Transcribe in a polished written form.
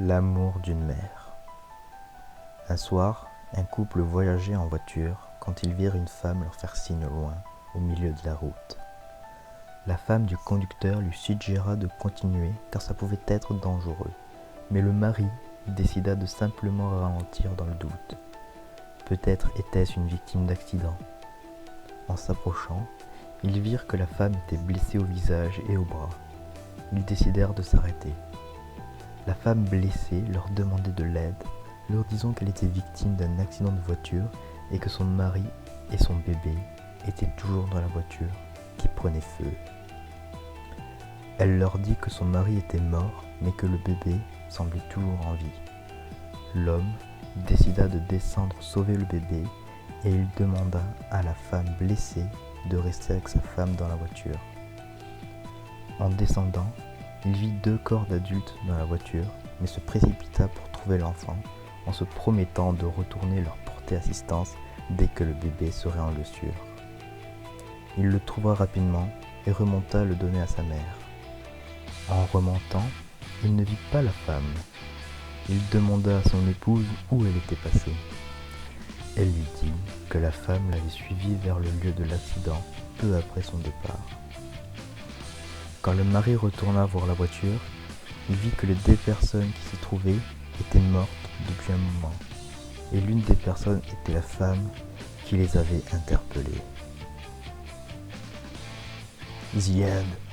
L'amour d'une mère. Un soir, un couple voyageait en voiture quand ils virent une femme leur faire signe au loin, au milieu de la route. La femme du conducteur lui suggéra de continuer car ça pouvait être dangereux, mais le mari décida de simplement ralentir dans le doute. Peut-être était-ce une victime d'accident. En s'approchant, ils virent que la femme était blessée au visage et aux bras. Ils décidèrent de s'arrêter. La femme blessée leur demandait de l'aide, leur disant qu'elle était victime d'un accident de voiture et que son mari et son bébé étaient toujours dans la voiture qui prenait feu. Elle leur dit que son mari était mort mais que le bébé semblait toujours en vie. L'homme décida de descendre sauver le bébé et il demanda à la femme blessée de rester avec sa femme dans la voiture. En descendant, il vit 2 corps d'adultes dans la voiture, mais se précipita pour trouver l'enfant, en se promettant de retourner leur porter assistance dès que le bébé serait en lieu sûr. Il le trouva rapidement et remonta le donner à sa mère. En remontant, il ne vit pas la femme. Il demanda à son épouse où elle était passée. Elle lui dit que la femme l'avait suivi vers le lieu de l'accident peu après son départ. Quand le mari retourna voir la voiture, il vit que les 2 personnes qui s'y trouvaient étaient mortes depuis un moment, et l'une des personnes était la femme qui les avait interpellées. The End.